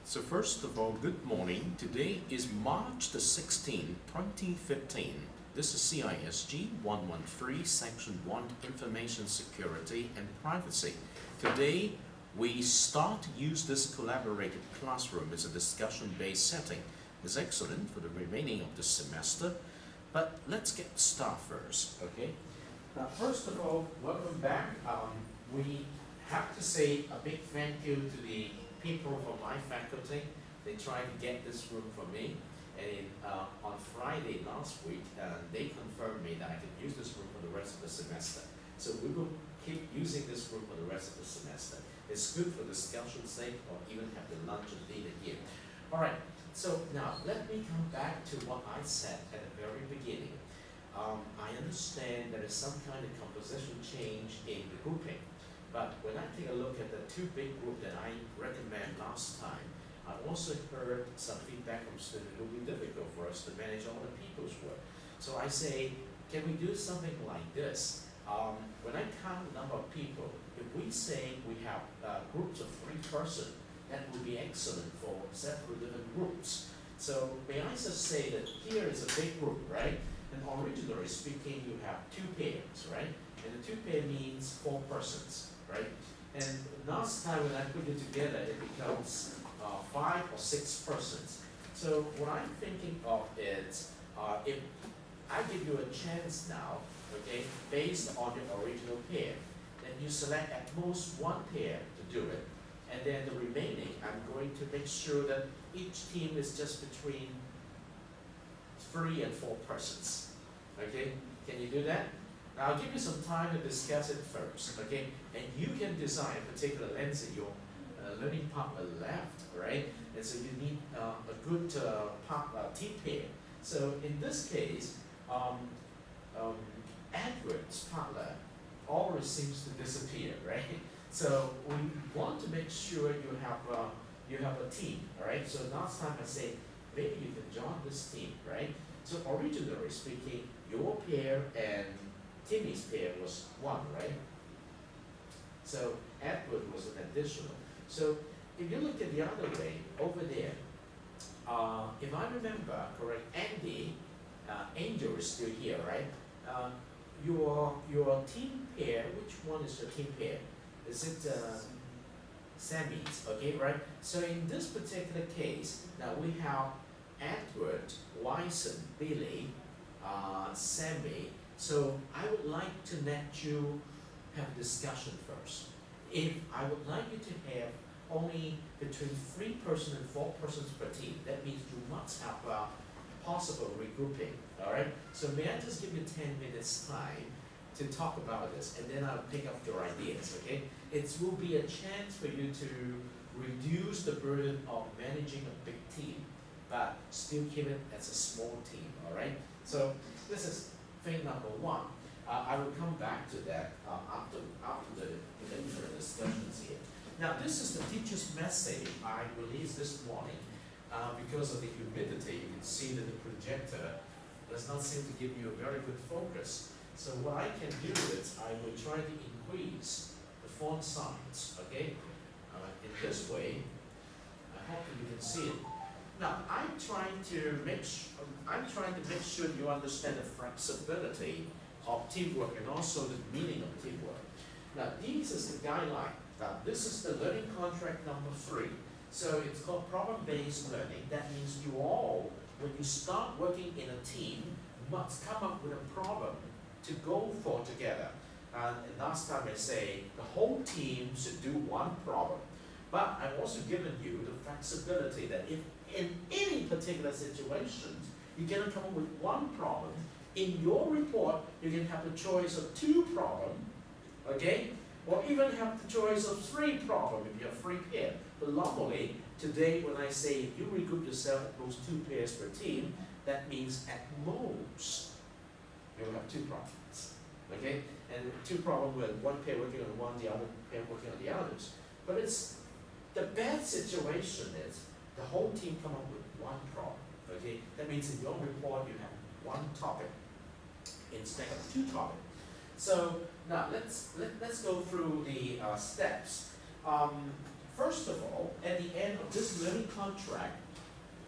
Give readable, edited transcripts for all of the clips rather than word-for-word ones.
So first of all, good morning. Today is March the 16th, 2015. This is CISG113, Section 1, Information Security and Privacy. Today, we start to use this collaborated classroom as a discussion-based setting. It's excellent for the remaining of the semester, but let's get started first, okay? Now, first of all, welcome back. We have to say a big thank you to the people from my faculty. They tried to get this room for me, and on Friday last week, they confirmed me that I could use this room for the rest of the semester. So we will keep using this room for the rest of the semester. It's good for discussion's sake, or even have the lunch and dinner here. All right, so now let me come back to what I said at the very beginning. I understand there is some kind of composition change in the grouping. But when I take a look at the two big groups that I recommend last time, I also heard some feedback from students. It will be difficult for us to manage all the people's work. So I say, can we do something like this? When I count the number of people, if we say we have groups of 3 persons, that would be excellent for several different groups. So may I just say that here is a big group, right? And originally speaking, you have 2 pairs, right? And the 2 pair means 4 persons. Right? And last time when I put it together, it becomes 5 or 6 persons. So what I'm thinking of is, if I give you a chance now, okay, based on your original pair, then you select at most 1 pair to do it, and then the remaining, I'm going to make sure that each team is just between 3 and 4 persons. Okay? Can you do that? Now, I'll give you some time to discuss it first, okay? And you can design a particular lens that your learning partner left, right? And so you need a good team pair. So in this case, Edward's partner always seems to disappear, right? So we want to make sure you have a team, all right? So last time I said, maybe you can join this team, right? So originally speaking, your pair and Timmy's pair was 1, right? So Edward was an additional. So if you look at the other way, over there, if I remember correct, Angel is still here, right? Your team pair, which one is your team pair? Is it Sammy's, okay, right? So in this particular case, now we have Edward, Wyson, Billy, Sammy. So I would like to let you have a discussion first. If I would like you to have only between 3 persons and 4 persons per team, that means you must have a possible regrouping, all right? So may I just give you 10 minutes time to talk about this, and then I'll pick up your ideas, okay? It will be a chance for you to reduce the burden of managing a big team, but still keep it as a small team, all right? So this is thing number 1. I will come back to that after the discussions here. Now, this is the teacher's message I released this morning. Because of the humidity, you can see that the projector does not seem to give you a very good focus. So what I can do is I will try to increase the font size, okay? In this way, I hope that you can see it. Now, I'm trying to make sure you understand the flexibility of teamwork and also the meaning of teamwork. Now, this is the guideline. Now, this is the learning contract number 3. So it's called problem-based learning. That means you all, when you start working in a team, must come up with a problem to go for together. And last time I say the whole team should do 1 problem. But I've also given you the flexibility that if in any particular situations, you can come up with 1 problem. In your report, you can have the choice of 2 problems, okay? Or even have the choice of 3 problems if you have 3 pairs. But normally, today when I say if you regroup yourself at those 2 pairs per team, that means at most, you'll have 2 problems, okay? And 2 problems with 1 pair working on one, the other pair working on the others. But it's, the bad situation is, the whole team come up with 1 problem, okay? That means in your report you have 1 topic instead of 2 topics. So now let's go through the steps. first of all, at the end of this learning contract,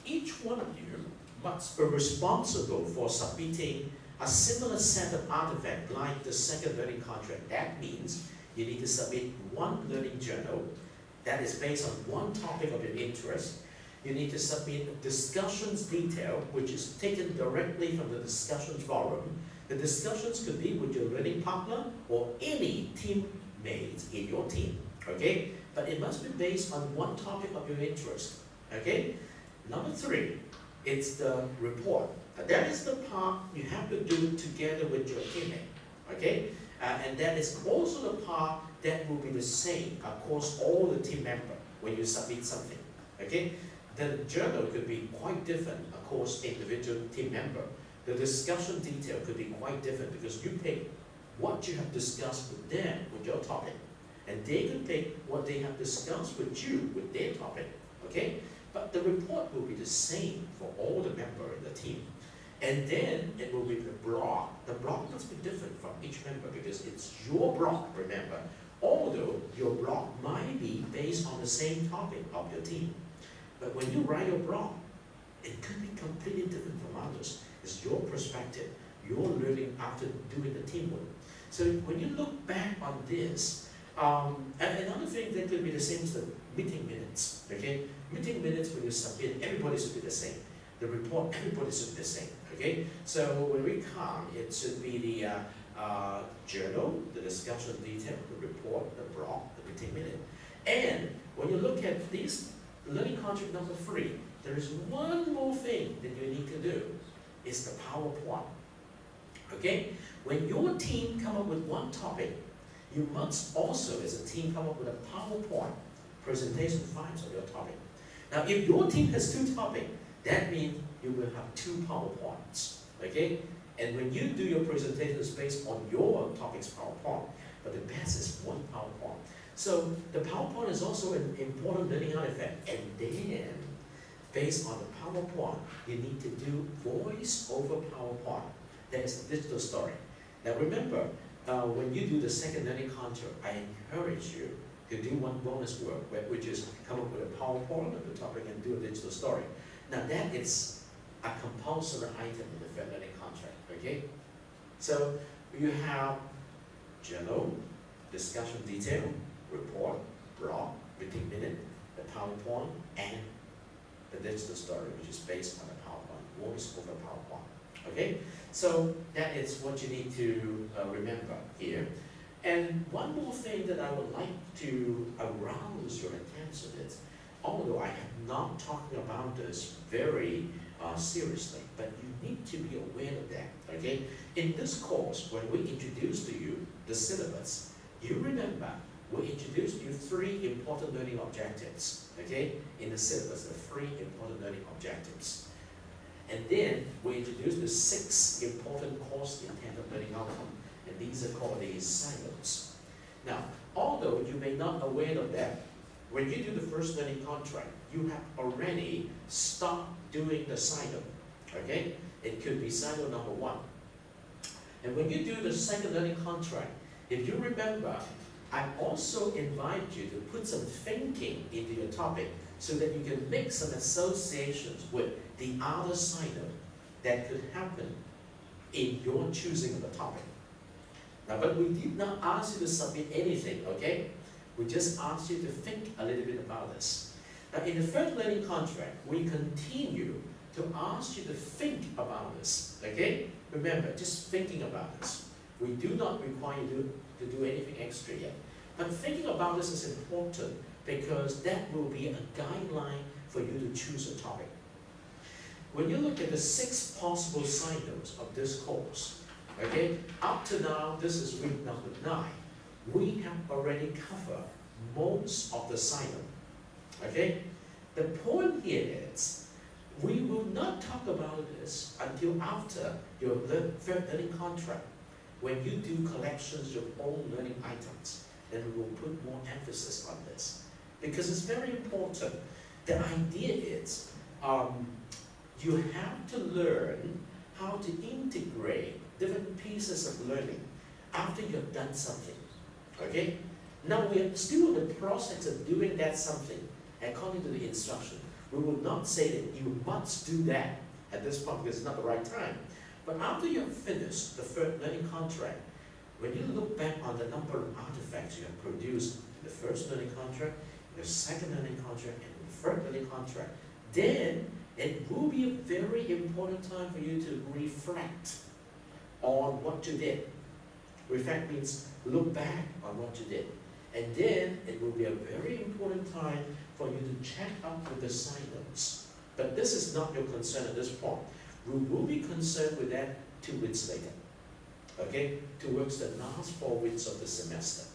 each one of you must be responsible for submitting a similar set of artifacts like the second learning contract. That means you need to submit one learning journal that is based on one topic of your interest. You need to submit discussions detail, which is taken directly from the discussions forum. The discussions could be with your learning partner or any teammates in your team, okay? But it must be based on one topic of your interest, okay? Number 3, it's the report. That is the part you have to do together with your teammate, okay? And that is also the part that will be the same across all the team members when you submit something, okay? The journal could be quite different across individual team member. The discussion detail could be quite different because you pick what you have discussed with them with your topic, and they could pick what they have discussed with you with their topic, okay? But the report will be the same for all the members in the team. And then it will be the blog. The blog must be different from each member because it's your blog, remember. Although your blog might be based on the same topic of your team. But when you write your blog, it could be completely different from others. It's your perspective, your learning after doing the teamwork. So when you look back on this, and another thing that could be the same is the meeting minutes, okay? Meeting minutes when you submit, everybody should be the same. The report, everybody should be the same, okay? So when we come, it should be the journal, the discussion detail, the report, the blog, the meeting minute. And when you look at this learning contract number 3, there is one more thing that you need to do. It's the PowerPoint, okay? When your team come up with one topic, you must also, as a team, come up with a PowerPoint presentation files of your topic. Now, if your team has 2 topics, that means you will have 2 PowerPoints, okay? And when you do your presentations based on your topic's PowerPoint, but the best is one PowerPoint. So the PowerPoint is also an important learning artifact. And then, based on the PowerPoint, you need to do voice over PowerPoint. That is the digital story. Now remember, when you do the second learning contract, I encourage you to do one bonus work, which is come up with a PowerPoint of the topic and do a digital story. Now that is a compulsory item in the third learning contract, okay? So you have journal, discussion detail, report, blog, meeting minute, the PowerPoint, and the digital story, which is based on the PowerPoint, voice over PowerPoint, okay? So that is what you need to remember here. And one more thing that I would like to arouse your attention is, although I am not talking about this very seriously, but you need to be aware of that, okay? In this course, when we introduce to you the syllabus, you remember we introduced you 3 important learning objectives, okay? In the syllabus, the 3 important learning objectives. And then we introduced the 6 important course intended learning outcomes, and these are called the silos. Now, although you may not be aware of that, when you do the first learning contract, you have already started doing the silo, okay? It could be silo number 1. And when you do the second learning contract, if you remember, I also invite you to put some thinking into your topic so that you can make some associations with the other silo that could happen in your choosing of the topic. Now, but we did not ask you to submit anything, okay? We just asked you to think a little bit about this. Now, in the third learning contract, we continue to ask you to think about this, okay? Remember, just thinking about this. We do not require you to do anything extra yet. But thinking about this is important because that will be a guideline for you to choose a topic. When you look at the 6 possible silos of this course, okay, up to now, this is week number 9. We have already covered most of the silo, okay? The point here is, we will not talk about this until after your third learning contract. When you do collections of all learning items, then we will put more emphasis on this. Because it's very important. The idea is, you have to learn how to integrate different pieces of learning after you've done something, okay? Now we are still in the process of doing that something according to the instruction. We will not say that you must do that at this point because it's not the right time. But after you have finished the third learning contract, when you look back on the number of artifacts you have produced in the first learning contract, the second learning contract, and the third learning contract, then it will be a very important time for you to reflect on what you did. Reflect means look back on what you did. And then it will be a very important time for you to check up with the side notes. But this is not your concern at this point. We will be concerned with that 2 weeks later. Okay? Towards the last 4 weeks of the semester.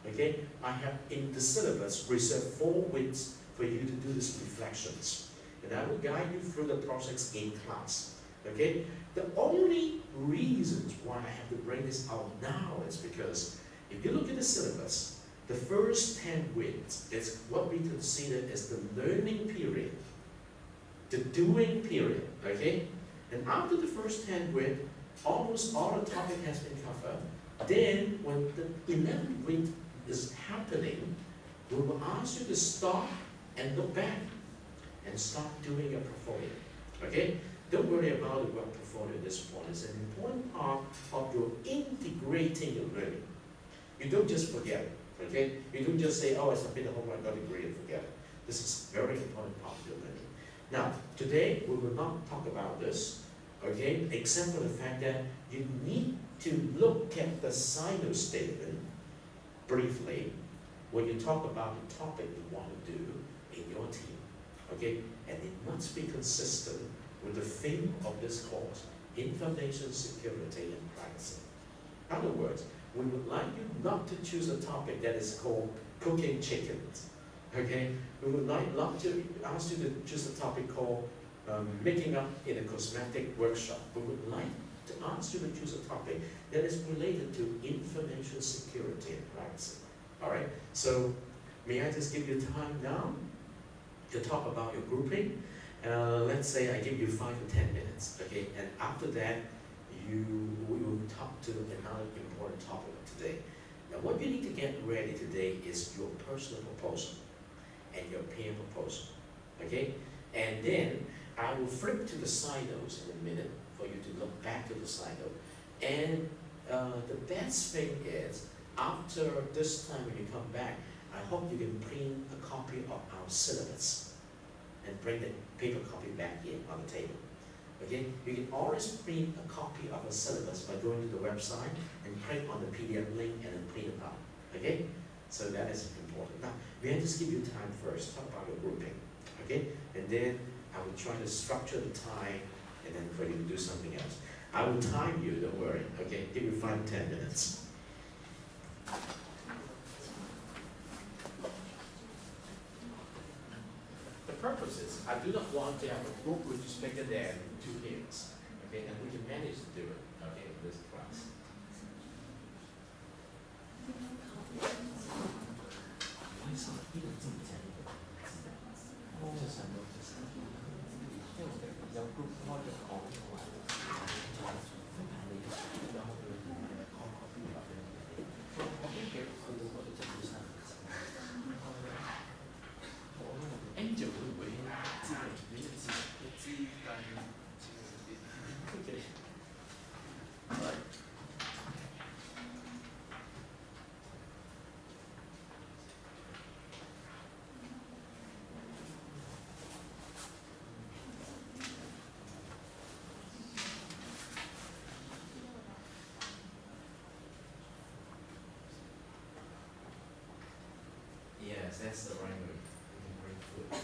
Okay? I have in the syllabus reserved 4 weeks for you to do these reflections. And I will guide you through the process in class. Okay? The only reasons why I have to bring this out now is because if you look at the syllabus, the first 10 weeks is what we consider as the learning period, the doing period, okay? And after the first 10 weeks, almost all the topic has been covered. Then, when the 11th week is happening, we will ask you to stop and look back and start doing your portfolio, okay? Don't worry about the work portfolio at this point. It's an important part of your integrating your learning. You don't just forget it. Okay? You don't just say, oh, I submit the homework, I got a degree, and forget it. This is a very important part of your learning. Now, today we will not talk about this, okay, except for the fact that you need to look at the silo statement briefly when you talk about the topic you want to do in your team, okay? And it must be consistent with the theme of this course, information security and privacy. In other words, we would like you not to choose a topic that is called cooking chickens, okay? We would not to ask you to choose a topic called making up in a cosmetic workshop. We would like to ask you to choose a topic that is related to information security and privacy, all right? So, may I just give you time now to talk about your grouping? Let's say I give you 5 to 10 minutes, okay? And after that, we will talk to another important topic of today. Now, what you need to get ready today is your personal proposal and your peer proposal, okay? And then I will flip to the side notes in a minute for you to look back to the side note. And the best thing is, after this time when you come back, I hope you can print a copy of our syllabus and bring the paper copy back here on the table. Okay, you can always print a copy of a syllabus by going to the website and print on the PDF link and then print it out. Okay, so that is important. Now, we have to give you time first, talk about your grouping. Okay, and then I will try to structure the time and then for you to do something else. I will time you, don't worry. Okay, give you 5 to 10 minutes. The purpose is, I do not want to have a group which is bigger than 2 kids, okay, and we can manage to do it, okay, in this class. Angel 會唔會知道你嘅字？我知，但係唔知嗰啲。Okay. Right. Yes, that's the right way. Great food.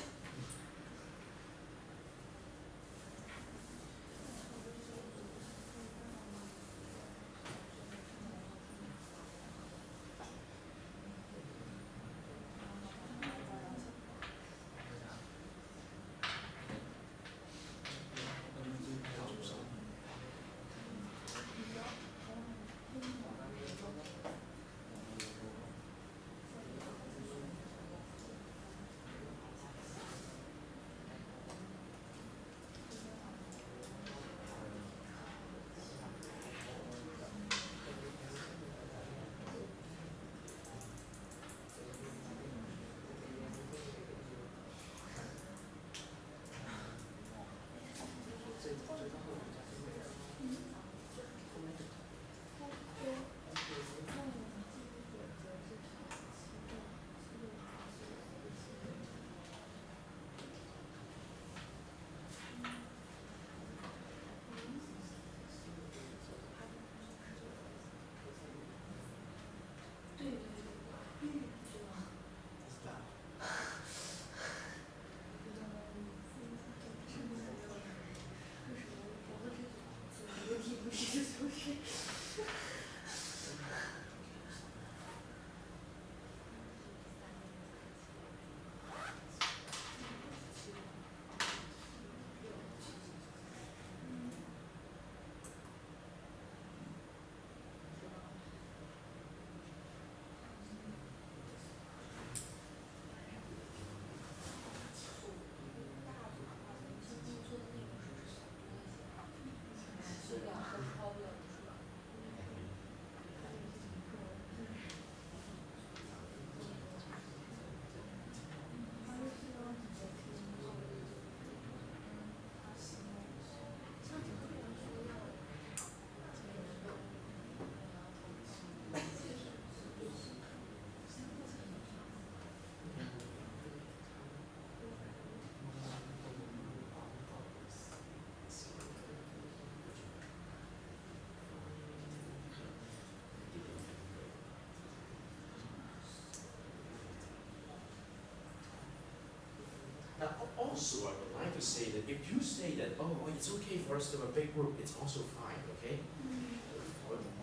also, I would like to say that if you say that, oh, it's okay for us to have a big group, it's also fine, okay?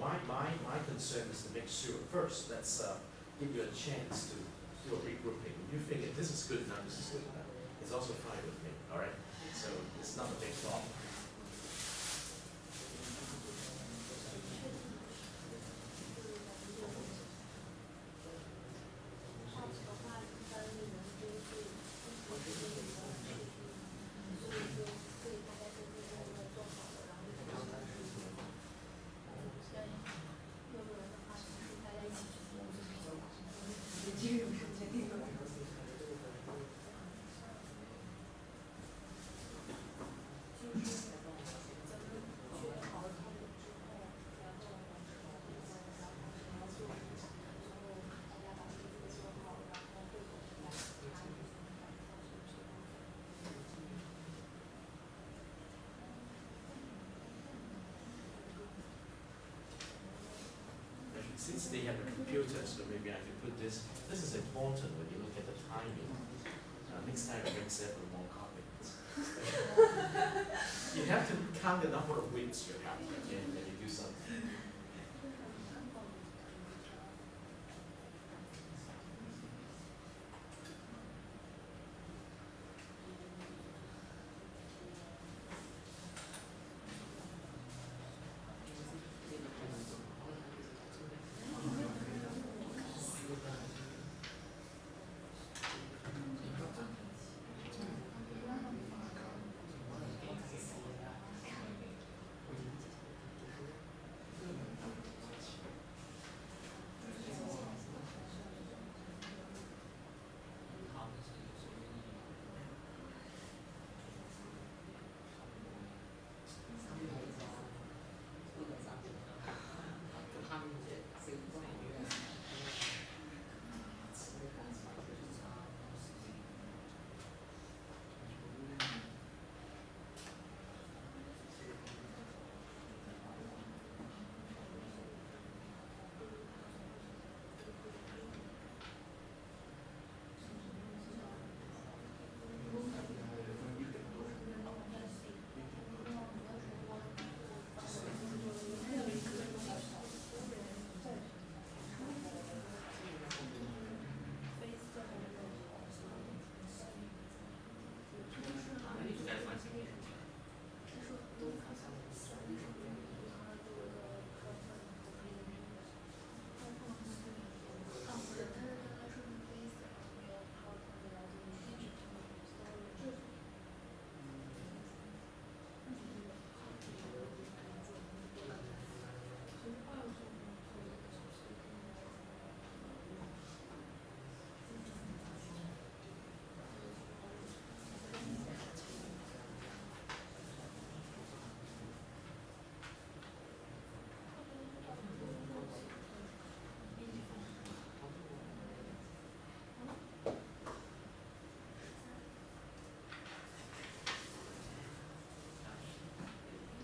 But my concern is to make sure, first, let's give you a chance to do a regrouping. When you think that this is good enough, this is good enough, it's also fine with me, all right? So it's not a big problem. Since they have a computer, so maybe I can put this. This is important when you look at the timing. Next time I bring several more copies. You have to count the number of weeks you have, okay, when you do something.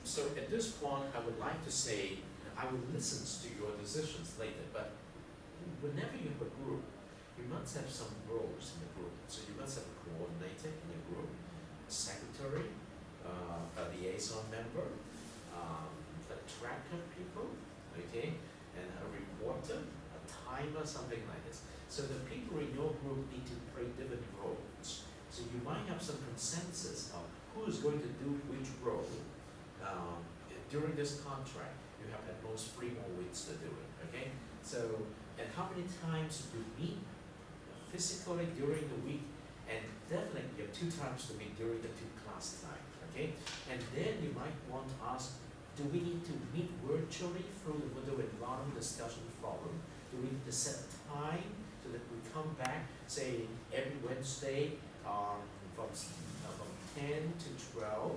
So at this point, I would like to say, I will listen to your decisions later, but whenever you have a group, you must have some roles in the group. So you must have a coordinator in your group, a secretary, a liaison member, a tracker people, okay, and a reporter, a timer, something like this. So the people in your group need to play different roles. So you might have some consensus of who is going to do which role. During this contract, you have at most 3 more weeks to do it, okay? So, and how many times you meet physically during the week, and definitely you have 2 times to meet during the 2 class time, okay? And then you might want to ask, do we need to meet virtually through the Moodle Environment Discussion Forum? Do we need to set a time so that we come back, say, every Wednesday from 10 to 12,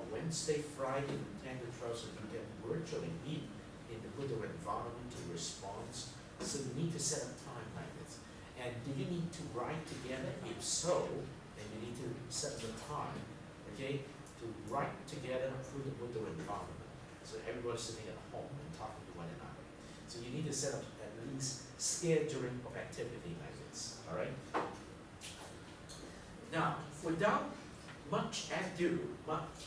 Wednesday, Friday, from 10 to 12, so you can virtually meet in the Moodle environment to respond. So you need to set up time like this. And do you need to write together? If so, then you need to set the time, okay, to write together through the Moodle environment. So everybody's sitting at home and talking to one another. So you need to set up at least scheduling of activity like this, all right? Now, without much ado,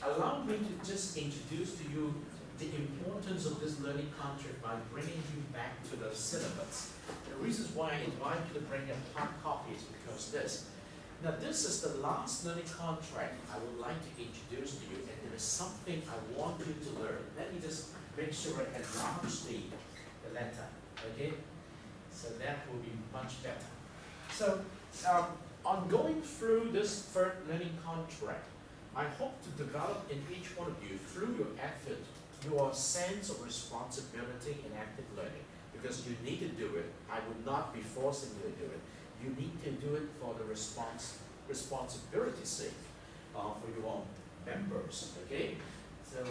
allow me to just introduce to you the importance of this learning contract by bringing you back to the syllabus. The reasons why I invite you to bring a hard copy is because this. Now this is the last learning contract I would like to introduce to you, and there is something I want you to learn. Let me just make sure I enlarge the letter, okay? So that will be much better. So on going through this third learning contract, I hope to develop in each one of you, through your effort, your sense of responsibility in active learning, because you need to do it. I would not be forcing you to do it. You need to do it for the responsibility's sake, for your members, okay? So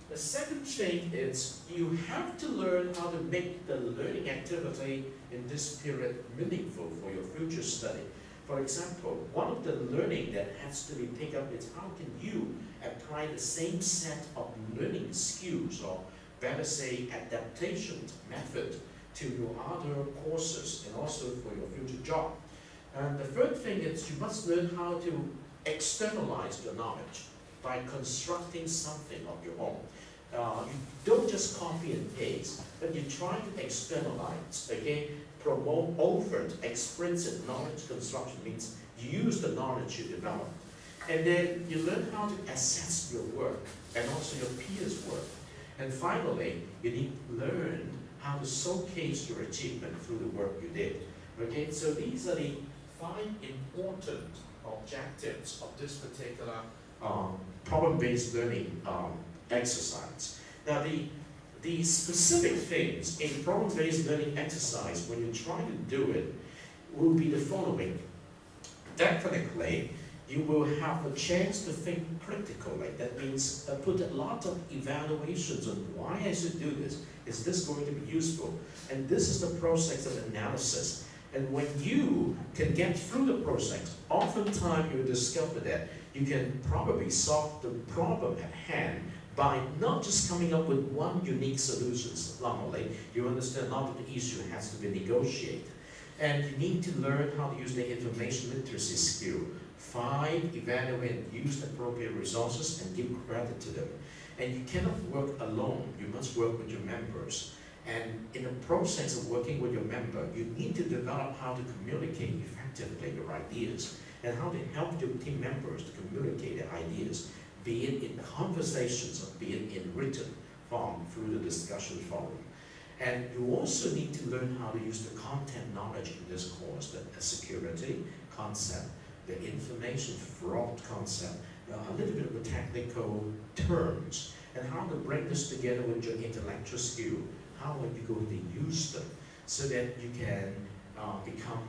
the second thing is you have to learn how to make the learning activity in this period meaningful for your future study. For example, one of the learning that has to be picked up is how can you apply the same set of learning skills, or better say adaptation method, to your other courses and also for your future job. And the third thing is you must learn how to externalize your knowledge by constructing something of your own. You don't just copy and paste, but you try to externalize, okay? Promote overt, explicit knowledge construction means you use the knowledge you develop. And then you learn how to assess your work and also your peers' work. And finally, you need to learn how to showcase your achievement through the work you did. Okay, so these are the 5 important objectives of this particular problem-based learning exercise. Now, the specific things in problem-based learning exercise, when you try to do it, will be the following. Definitely, you will have a chance to think critically. That means put a lot of evaluations on why I should do this. Is this going to be useful? And this is the process of analysis. And when you can get through the process, oftentimes you discover that you can probably solve the problem at hand by not just coming up with one unique solution. Normally, you understand a lot of the issue has to be negotiated. And you need to learn how to use the information literacy skill. 5, evaluate and use appropriate resources and give credit to them. And you cannot work alone, you must work with your members. And in the process of working with your member, you need to develop how to communicate effectively your ideas and how to help your team members to communicate their ideas, be it in conversations or be it in written form through the discussion forum. And you also need to learn how to use the content knowledge in this course, the security concept, the information fraud concept, a little bit of the technical terms, and how to bring this together with your intellectual skill. How are you going to use them so that you can become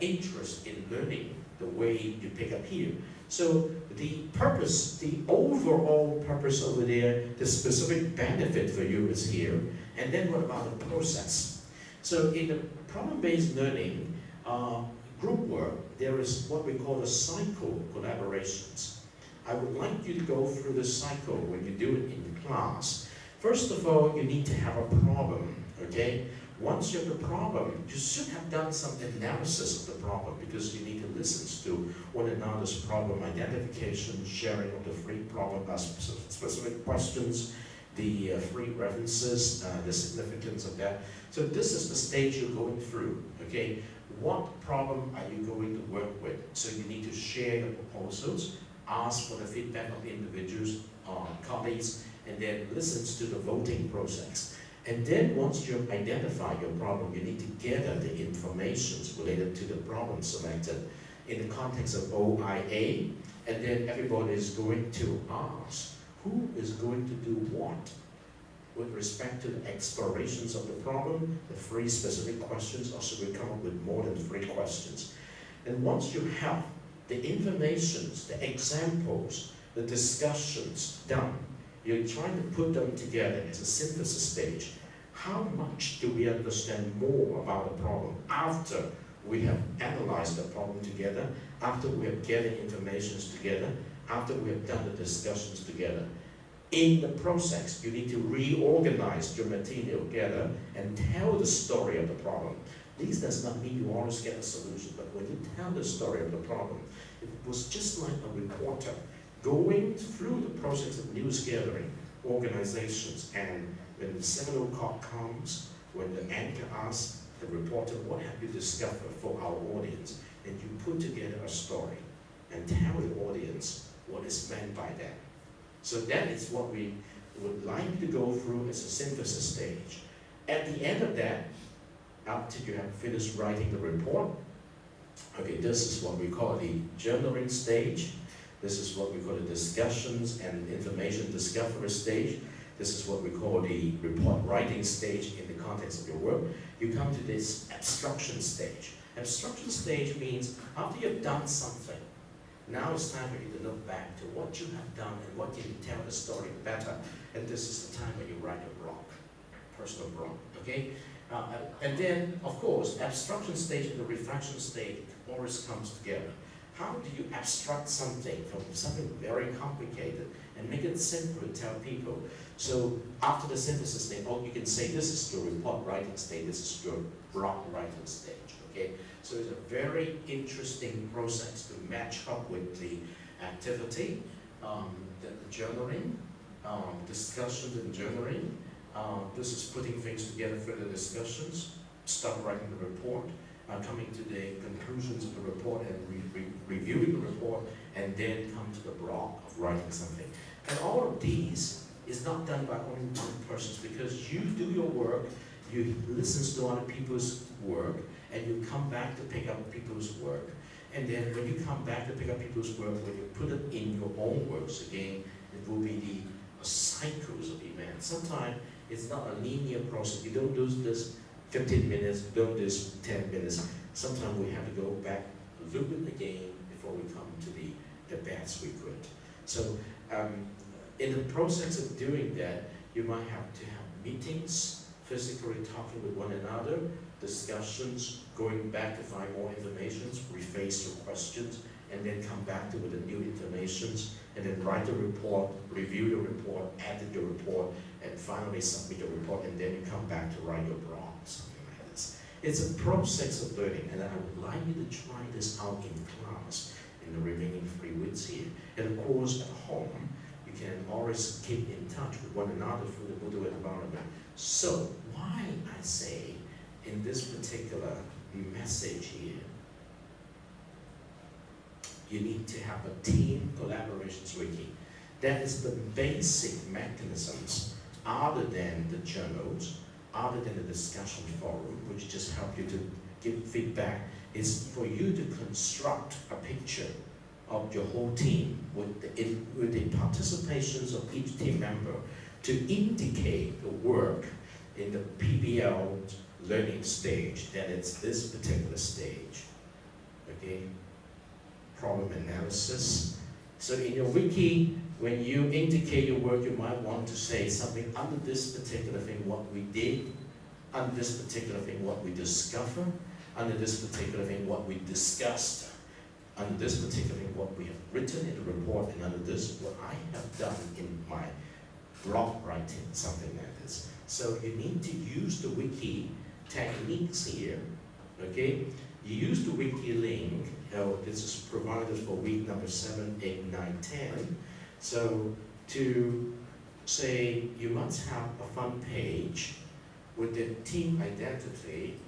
interested in learning the way you pick up here. So the purpose, the overall purpose over there, the specific benefit for you is here. And then what about the process? So in the problem-based learning group work, there is what we call the cycle collaborations. I would like you to go through the cycle when you do it in class. First of all, you need to have a problem, okay? Once you have the problem, you should have done some analysis of the problem because you need to listen to one another's problem identification, sharing of the free problem specific questions, the free references, the significance of that. So this is the stage you're going through, okay? What problem are you going to work with? So you need to share the proposals, ask for the feedback of the individuals, colleagues, and then listens to the voting process. And then once you identify your problem, you need to gather the information related to the problem selected in the context of OIA, and then everybody is going to ask who is going to do what with respect to the explorations of the problem, the 3 specific questions, or should we come up with more than 3 questions? And once you have the informations, the examples, the discussions done, you're trying to put them together as a synthesis stage. How much do we understand more about the problem after we have analyzed the problem together, after we have gathered information together, after we have done the discussions together? In the process, you need to reorganize your material together and tell the story of the problem. This does not mean you always get a solution, but when you tell the story of the problem, It was just like a reporter going through the process of news gathering, organizations, and when the 7 o'clock comes, when the anchor asks the reporter, what have you discovered for our audience? And you put together a story and tell the audience what is meant by that. So that is what we would like to go through as a synthesis stage. At the end of that, after you have finished writing the report, okay, this is what we call the journaling stage. This is what we call the discussions and information discovery stage. This is what we call the report writing stage in the context of your work. You come to this abstraction stage. Abstraction stage means after you've done something, now it's time for you to look back to what you have done and what can you tell the story better. And this is the time when you write a blog, personal blog, okay? And then, of course, abstraction stage and the reflection stage always comes together. How do you abstract something from something very complicated and make it simple to tell people? So after the synthesis stage, you can say this is your report writing stage, this is your blog writing stage, okay? So it's a very interesting process to match up with the activity, the journaling, discussions and journaling. This is putting things together for the discussions, start writing the report, coming to the conclusions of the report and reviewing the report, and then come to the block of writing something. And all of these is not done by only one person, because you do your work, you listen to other people's work, and you come back to pick up people's work. And then when you come back to pick up people's work, when you put it in your own works again, it will be the cycles of events. Sometimes it's not a linear process. You don't do this 15 minutes, don't do this 10 minutes. Sometimes we have to go back, look at it again before we come to the best we could. So in the process of doing that, you might have to have meetings, physically talking with one another, discussions, going back to find more information, rephrase your questions, and then come back to with the new information, and then write the report, review the report, edit the report, and finally submit the report, and then you come back to write your blog, something like this. It's a process of learning, and I would like you to try this out in class in the remaining 3 weeks here. And of course, at home, you can always keep in touch with one another through the Moodle environment. So, why I say in this particular message here, you need to have a team collaborations wiki. That is the basic mechanisms other than the journals, other than the discussion forum, which just help you to give feedback, is for you to construct a picture of your whole team with the participations of each team member to indicate the work in the PBL learning stage, that it's this particular stage, okay? Problem analysis. So in your wiki, when you indicate your work, you might want to say something under this particular thing, what we did, under this particular thing, what we discovered, under this particular thing, what we discussed, under this particular thing, what we have written in the report, and under this, what I have done in my blog writing, something like this. So you need to use the wiki techniques here, okay? You use the wiki link. This is provided for week number 7, 8, 9, 10. So to say you must have a front page with the team identity,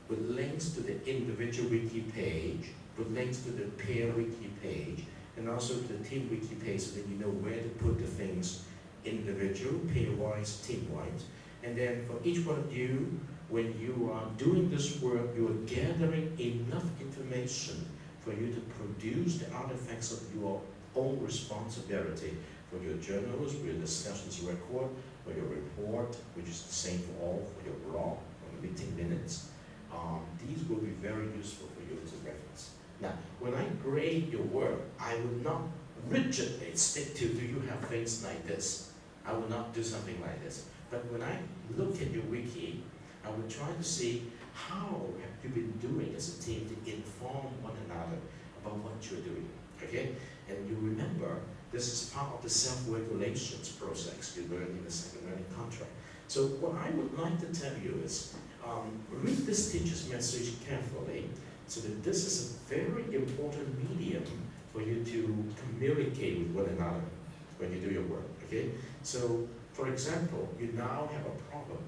with links to the individual wiki page, with links to the peer wiki page, and also to the team wiki page so that you know where to put the things individual, peer-wise, team-wise. And then for each one of you, when you are doing this work, you are gathering enough information for you to produce the artifacts of your own responsibility for your journals, for your discussions record, for your report, which is the same for all, for your blog, for the meeting minutes. These will be very useful for you as a reference. Now, when I grade your work, I will not rigidly stick to, do you have things like this? I will not do something like this. But when I look at your wiki, I will try to see how have you been doing as a team to inform one another about what you're doing, okay? And you remember, this is part of the self-regulations process you learn in the second learning contract. So what I would like to tell you is, read this teacher's message carefully, so that this is a very important medium for you to communicate with one another when you do your work, okay? So, for example, you now have a problem,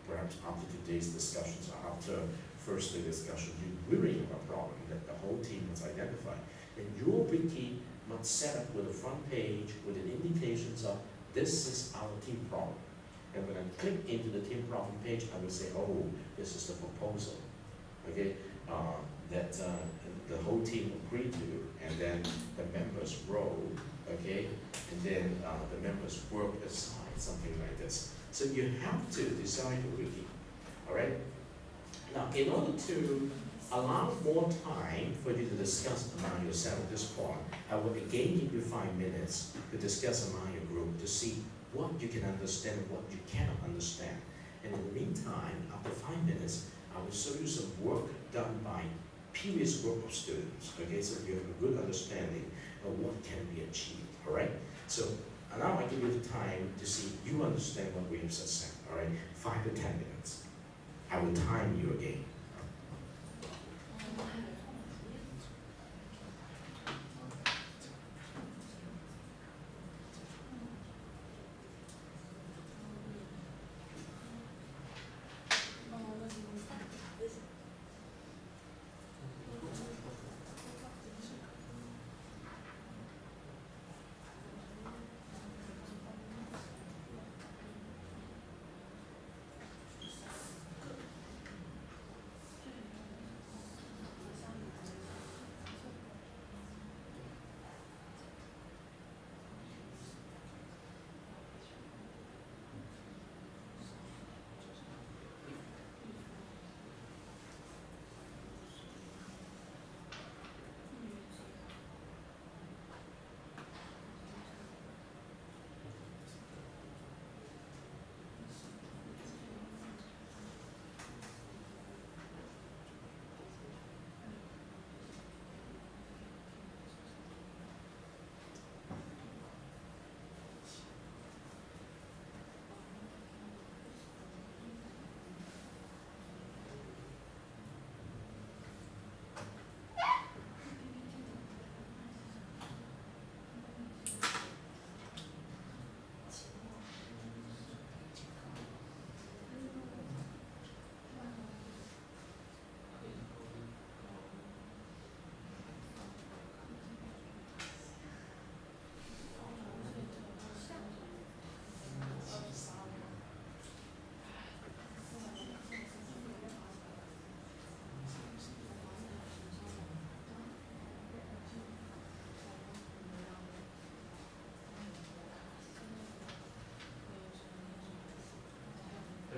perhaps after today's discussions, or after first day discussion, you really have a problem that the whole team has identified. And your wiki must set up with a front page with an indications of this is our team problem. And when I click into the team problem page, I will say, oh, this is the proposal, okay, that the whole team agreed to, and then the members wrote, okay, and then the members work aside, something like this. So you have to design the wiki, all right? Now, in order to allow more time for you to discuss among yourself at this point, I will again give you 5 minutes to discuss among your group to see what you can understand and what you cannot understand. And in the meantime, after 5 minutes, I will show you some work done by previous group of students, okay, so you have a good understanding of what can be achieved, all right? So now I give you the time to see you understand what we have just said, all right? 5 to 10 minutes. I will time you again.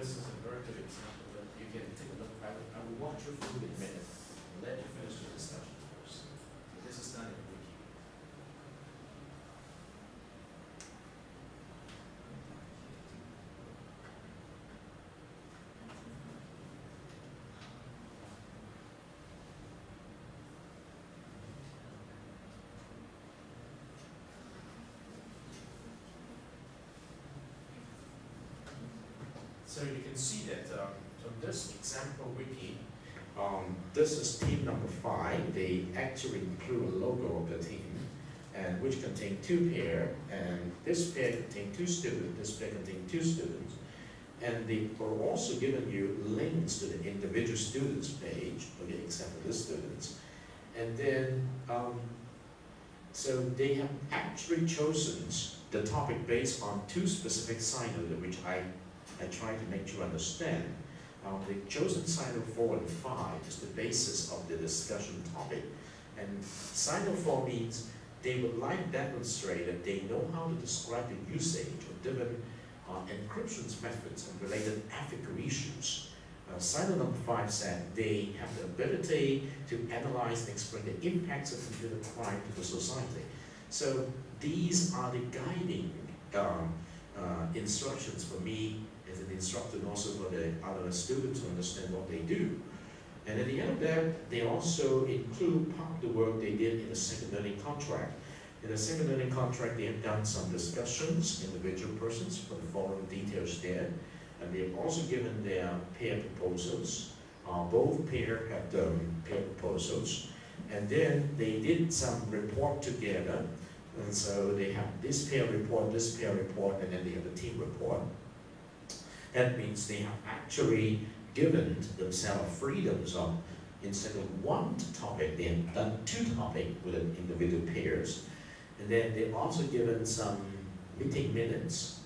This is a very good example that you can take a look. I will walk you through in a minute and let you finish the discussion first. This is done in a wiki. So you can see that from this example wiki, this is team number 5. They actually include a logo of the team, and which contain 2 pairs, and this pair contains 2 students, this pair contains 2 students, and they are also giving you links to the individual students page, okay, except for the students, and then so they have actually chosen the topic based on 2 specific silos, which I try to make you understand. The chosen silo 4 and 5 is the basis of the discussion topic. And silo 4 means they would like to demonstrate that they know how to describe the usage of different encryption methods and related ethical issues. Silo number 5 said they have the ability to analyze and explain the impacts of computer crime to the society. So these are the guiding instructions for me as an instructor and also for the other students to understand what they do. And at the end of that, they also include part of the work they did in the second learning contract. In the second learning contract, they have done some discussions, individual persons, for the following details there. And they've also given their pair proposals. Both pair have done pair proposals. And then they did some report together. And so they have this peer report, and then they have the team report. That means they have actually given themselves freedoms of, instead of one topic, they have done two topics with individual pairs. And then they've also given some meeting minutes,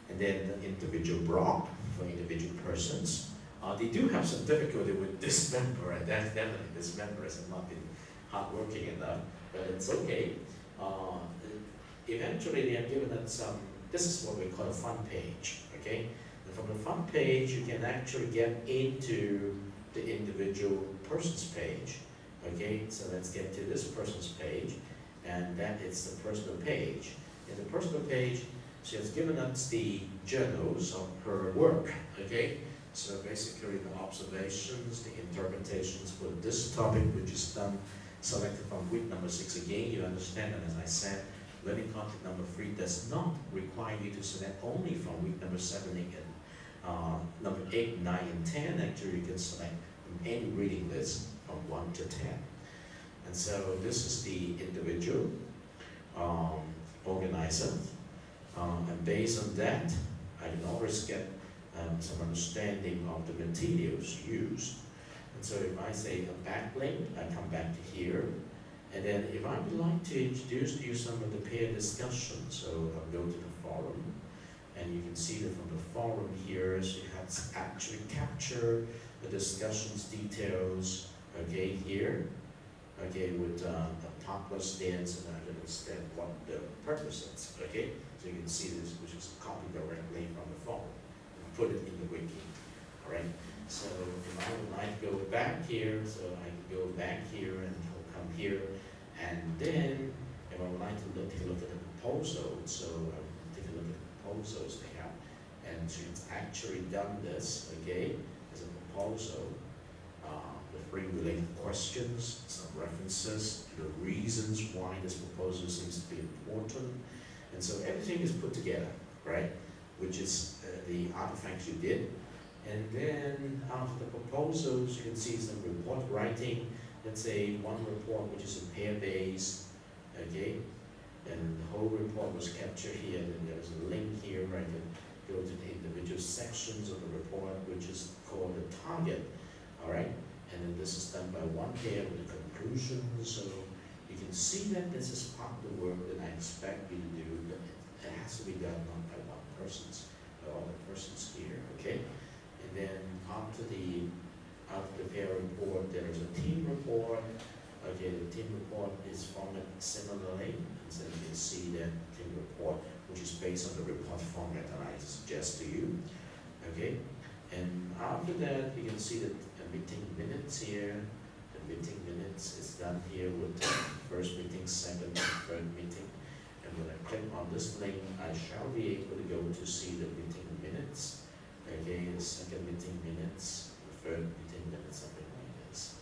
and then the individual block for individual persons. They do have some difficulty with this member, and definitely this member has not been hardworking enough, but it's okay. Eventually they have given us some, this is what we call a fun page, okay? And from the fun page, you can actually get into the individual person's page, okay? So let's get to this person's page, and that is the personal page. In the personal page, she has given us the journals of her work, okay? So basically the observations, the interpretations for this topic, which is done, selected from week number 6 again. You understand that, as I said, learning content number 3 does not require you to select only from week number 7, 8, and number 8, 9, and 10. Actually, you can select from any reading list from 1 to 10. And so this is the individual organizer. And based on that, I can always get some understanding of the materials used. And so if I say a backlink, I come back to here. And then if I would like to introduce to you some of the peer discussion, so I'll go to the forum, and you can see that from the forum here, so you have actually capture the discussions details, okay, here, okay, with the popular stance, and I understand what the purpose is, okay? So you can see this, which is copied directly from the forum, and put it in the wiki, all right? So if I would like to go back here, so I can go back here and come here, and then if I would like to take a look at the proposal, so I'll take a look at the proposals they have, and she's actually done this, okay, as a proposal, with 3 related questions, some references, the reasons why this proposal seems to be important, and so everything is put together, right, which is the artifacts you did. And then after the proposals, you can see some report writing. Let's say one report which is a pair-based, okay? And the whole report was captured here, and there's a link here where I can go to the individual sections of the report, which is called the target, all right? And then this is done by one pair with the conclusion, so you can see that this is part of the work that I expect you to do, but it has to be done not by one person, by all the persons here, okay? And then after the pair report, there is a team report. Okay, the team report is formatted similarly, and so you can see that team report, which is based on the report format that I suggest to you. Okay, and after that, you can see that the meeting minutes here. The meeting minutes is done here with the first meeting, second, and third meeting. And when I click on this link, I shall be able to go to see the meeting minutes. Okay, the second meeting minutes, the third meeting minutes, something like this.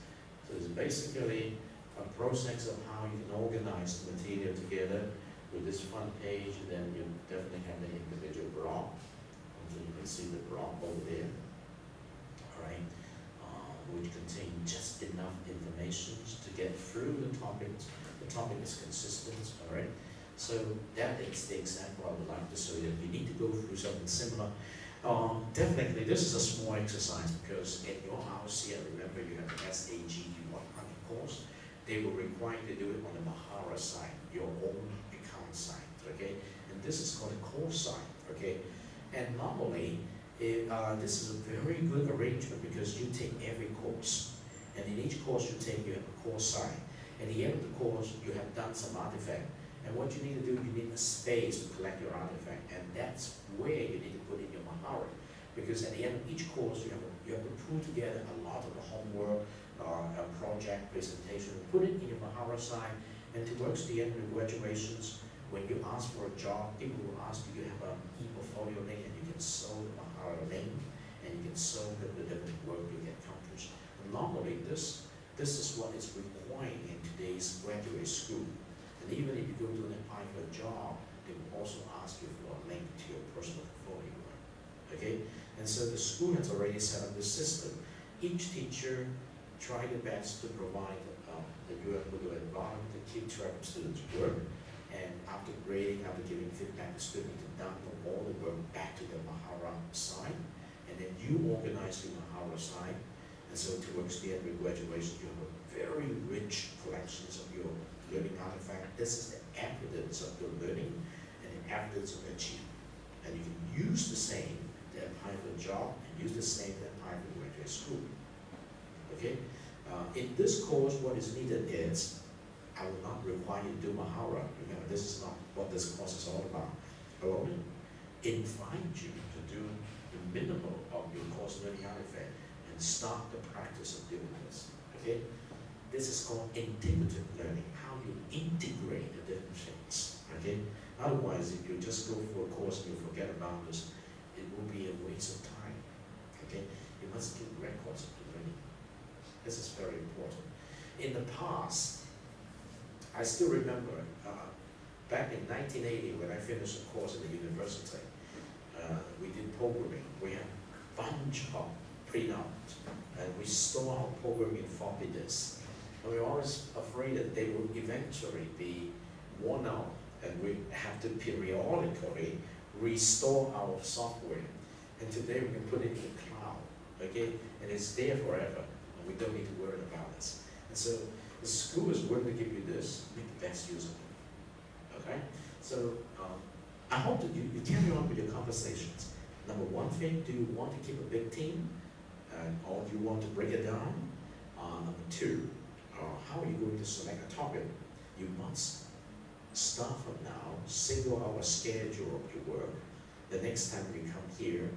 So it's basically a process of how you can organize the material together with this front page, and then you definitely have the individual block. So you can see the block over there, all right, which contain just enough information to get through the topic. The topic is consistent, all right. So that is the example I would like to show you. If you need to go through something similar, definitely this is a small exercise, because in your house here, remember you have the CISG113 course. They will require you to do it on the Mahara site, your own account site, okay? And this is called a course site, okay? And normally, this is a very good arrangement, because you take every course, and in each course you take, you have a course site. At the end of the course, you have done some artifact. And what you need to do, you need a space to collect your artifact, and that's where you need to put in your Mahara. Because at the end of each course, you have to pull together a lot of the homework, a project, presentation, put it in your Mahara site, and towards the end of the graduations, when you ask for a job, people will ask you, you have an e-portfolio link, and you can show the Mahara link, and you can show the different work you get accomplished. And normally, this is what is required in today's graduate school. And even if you go to apply for a job, they will also ask you for a link to your personal portfolio. Okay? And so the school has already set up the system. Each teacher try their best to provide that you have put your environment to keep track of students' work, and after grading, after giving feedback, the student need to download all the work back to the Mahara site, and then you organize the Mahara site, and so towards the end of graduation, you have a very rich collections of your learning artifact. This is the evidence of your learning and the evidence of achievement. And you can use the same to apply for a job and use the same to apply for graduate school. Okay? In this course, what is needed is, I will not require you to do Mahara. Remember, this is not what this course is all about. I will only invite you to do the minimum of your course learning artifact and start the practice of doing this. Okay? This is called integrative learning, how you integrate the different things. Okay? Otherwise, if you just go for a course and you forget about this, it will be a waste of time. Okay? You must keep records of the learning. This is very important. In the past, I still remember back in 1980 when I finished a course at the university, we did programming. We had a bunch of printouts, and we store our program in floppy disks. And we were always afraid that they would eventually be worn out, and we have to periodically restore our software. And today we can put it in the cloud, okay? And it's there forever, and we don't need to worry about this. And so the school is willing to give you this, make the best use of it, okay? So I hope that you carry on with your conversations. Number one thing, do you want to keep a big team? Or do you want to break it down? Number two, how are you going to select a topic? You must start from now, single hour schedule of your work. The next time we come here,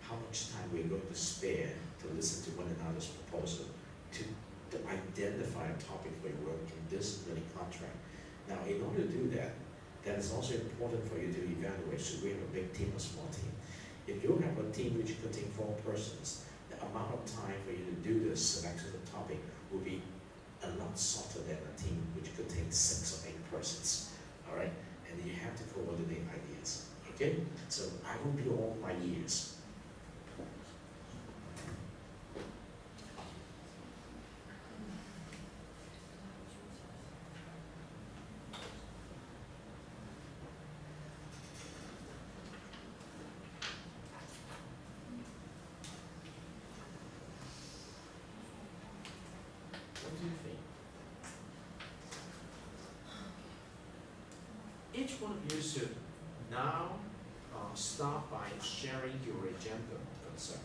how much time we're going to spare to listen to one another's proposal, to identify a topic for your work in this learning contract. Now, in order to do that, that is also important for you to evaluate, should we have a big team or small team? If you have a team which contains 4 persons, the amount of time for you to do this selection of the topic will be a lot shorter than a team which contains 6 or 8 persons, all right? And you have to coordinate ideas, okay? So I will be all my ears. What do you think? Each one of you should now start by sharing your agenda concern.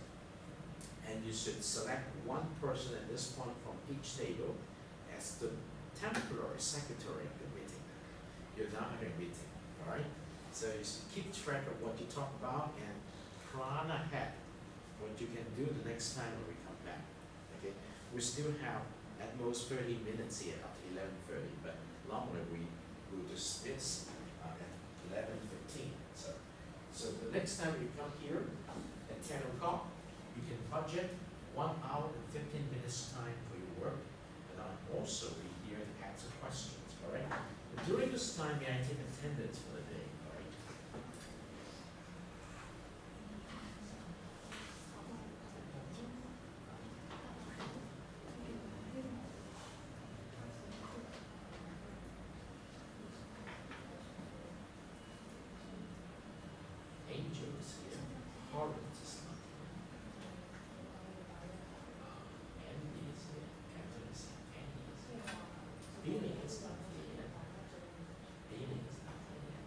And you should select one person at this point from each table as the temporary secretary of the meeting. You're now having a meeting, all right? So you should keep track of what you talk about and plan ahead what you can do the next time when we come back, okay? We still have at most 30 minutes here up to 11:30, but normally we will dismiss at 11:15. So the next time you come here at 10 o'clock, you can budget 1 hour and 15 minutes time for your work, and I'll also be here to answer questions, all right? But during this time, may I take attendance for the day, all right? Angel is here, Horrence is not here. Andy is here, Catherine is here, Andy is here. Billy is not here. Billy is not here.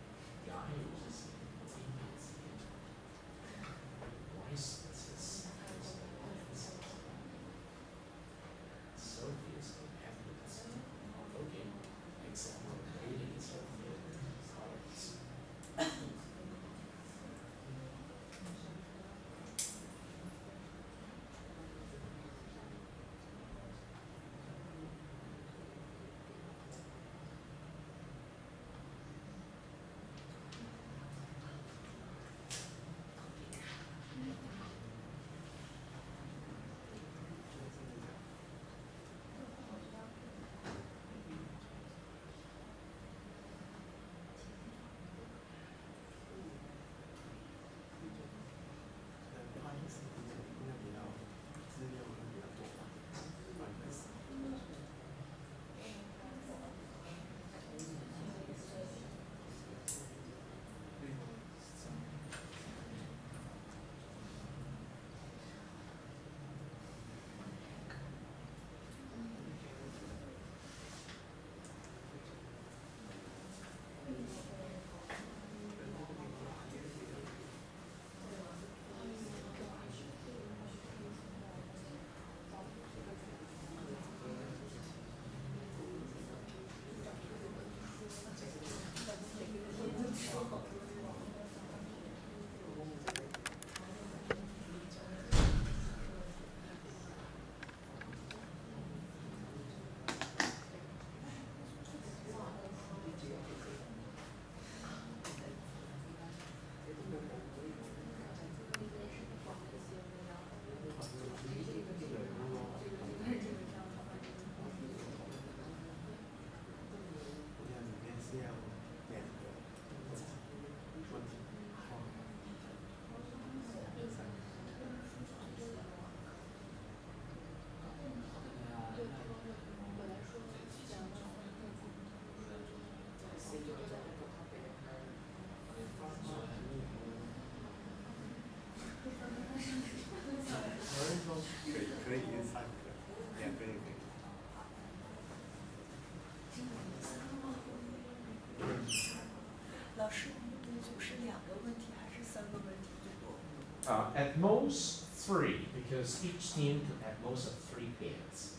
At most 3, because each team can have most of 3 pairs.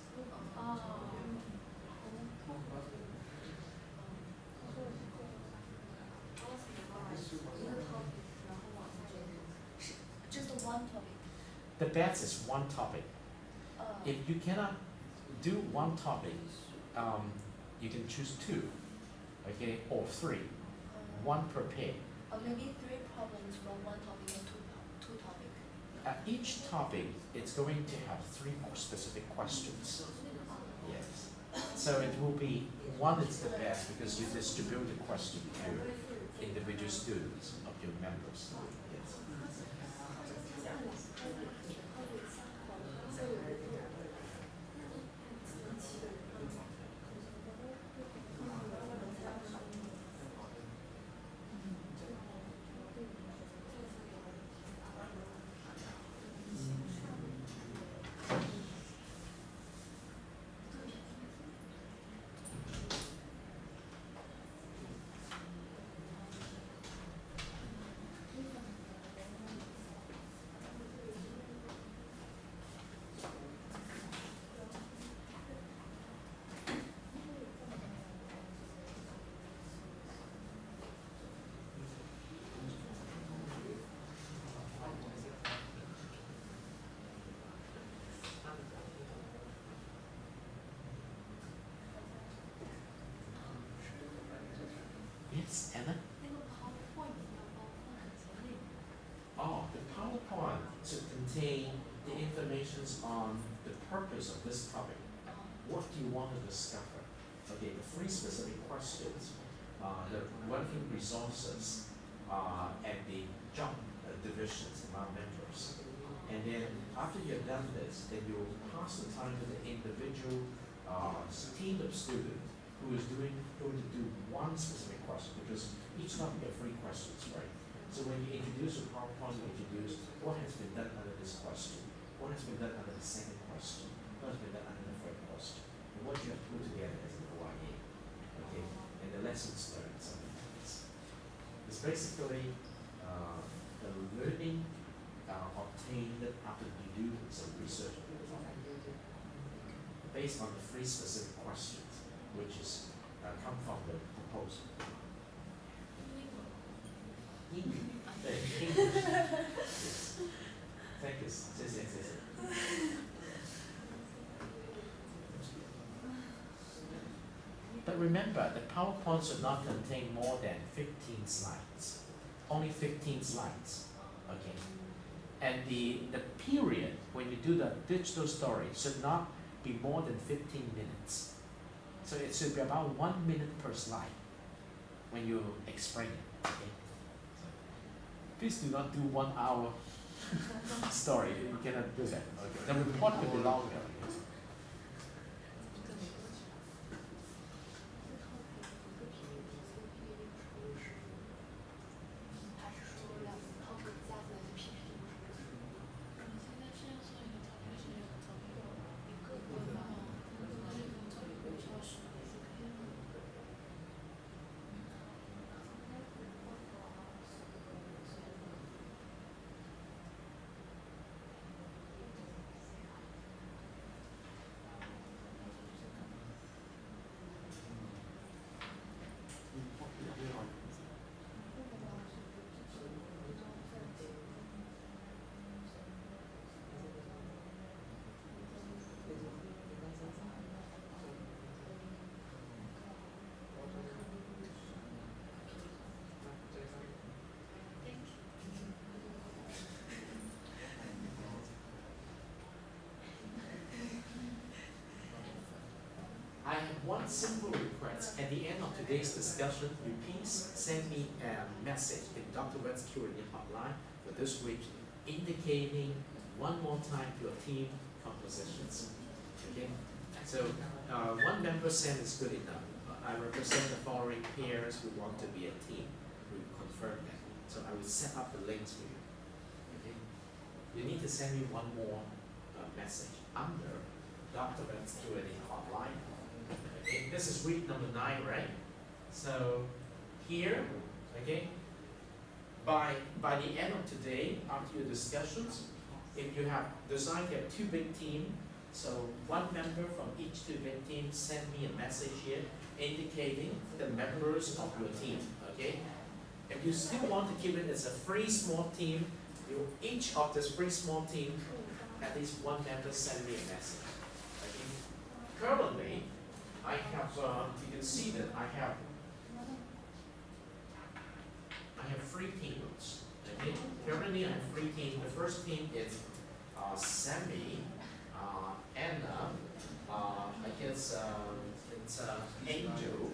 Just one topic. The best is one topic. If you cannot do one topic, you can choose 2, okay, or 3, 1 per pair. Or maybe 3 problems from one topic or two topics. At each topic, it's going to have 3 more specific questions. Yes. So it will be 1 is the best because you distribute the question to individual students of your members. Yes. Yes, Anna? Oh, the PowerPoint should contain the information on the purpose of this topic. What do you want to discover? Okay, the 3 specific questions, the working resources, and the job divisions among members. And then after you've done this, then you will pass the time to the individual team of students who is going to do 1 specific question, because each topic have 3 questions, right? So when you introduce a PowerPoint, you introduce what has been done under this question, what has been done under the second question, what has been done under the third question, and what you have put together as an OIA, okay? And the lessons learned, something like this. It's basically the learning obtained after you do some research on the topic, based on the 3 specific questions, which is come from the proposal. English. Yes. Thank you. Yes. But remember, the PowerPoint should not contain more than 15 slides. Only 15 slides. Okay. And the period when you do the digital story should not be more than 15 minutes. So it should be about 1 minute per slide when you explain it. Okay? So please do not do 1 hour story. You cannot do that. Okay. The report will be longer. I have one simple request. At the end of today's discussion, you please send me a message in Dr. Wen's Q&A hotline for this week, indicating 1 more time your team compositions. Okay? So 1 member sent is good enough. I represent the following pairs who want to be a team. We confirm that. So I will set up the links for you. Okay? You need to send me 1 more message under Dr. Wen's Q&A hotline. Okay, this is week number 9, right? So here, okay, by the end of today, after your discussions, if you have decided to have two big teams, so one member from each two big teams send me a message here indicating the members of your team, okay? If you still want to keep it as a free small team, each of this free small team, at least one member send me a message. Okay? Currently, I have, you can see that I have 3 teams. Okay? Currently, I have 3 teams. The first team is Sammy, Anna, I guess it's Angel,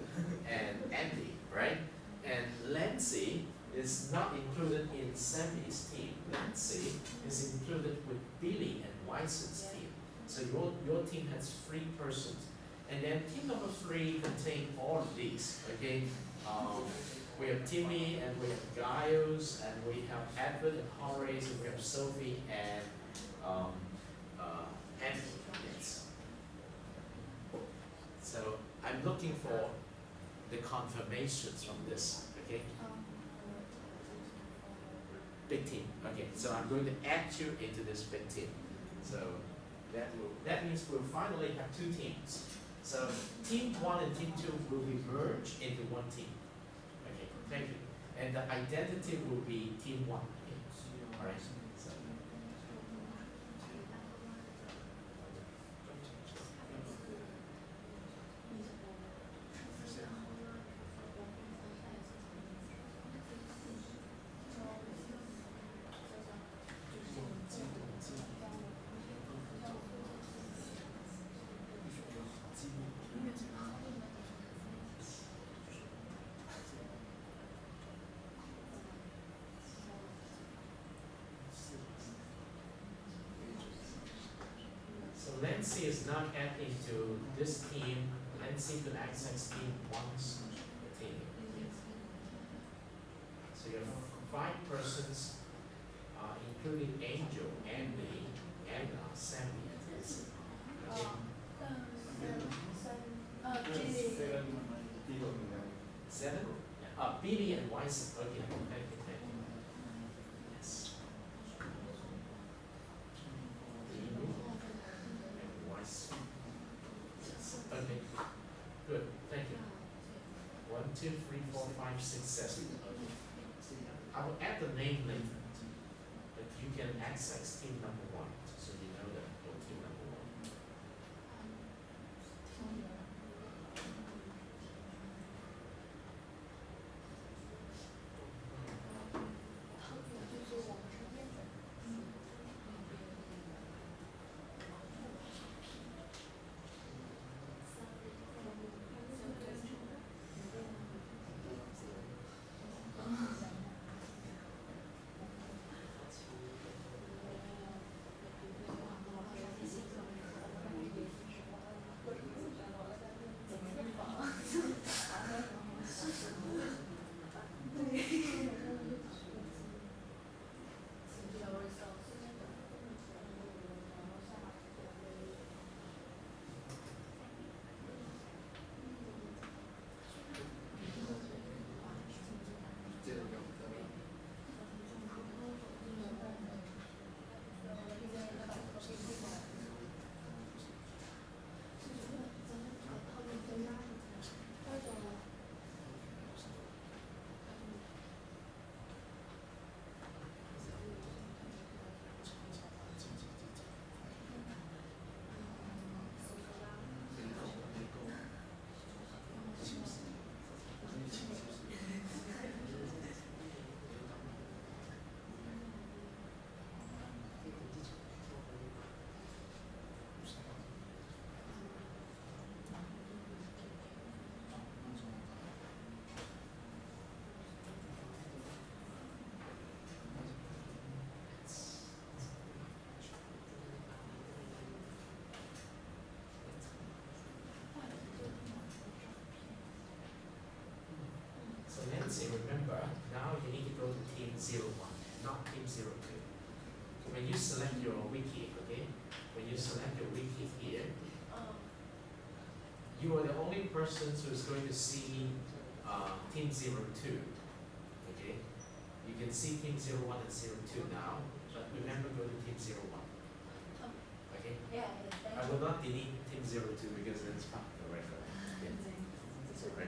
and Andy, right? And Lancy is not included in Sammy's team. Lancy is included with Billy and Weisson's team. So your team has 3 persons. And then team number 3 contains all of these, okay? We have Timmy, and we have Giles, and we have Edward and Horace, and we have Sophie and Andy. Yes. So I'm looking for the confirmations from this, okay? Big team. Okay, so I'm going to add you into this big team. So that means we'll finally have 2 teams. So team 1 and team 2 will be merged into one team. Okay, thank you. And the identity will be team 1. Okay. All right. So. Lancy is not adding to this team. Lancy can access team 1's team. So you have 5 persons, including Angel, Andy, Anna, Sammy, and Lancy. Okay. 7? Billy and Weiss. Okay, thank you. Yes. Okay, good, thank you. 1, 2, 3, 4, 5, 6, 7. Okay. I will add the name later, but you can access team number 1, so you know that you're team number 1. Nancy, remember, now you need to go to team 01, not team 02. When you select your wiki, okay? When you select your wiki here, you are the only person who is going to see team 02, okay? You can see team 01 and 02 now, but remember go to team 01. Okay? Yeah, I will not delete team 02 because it's part of the record. Yeah. Right.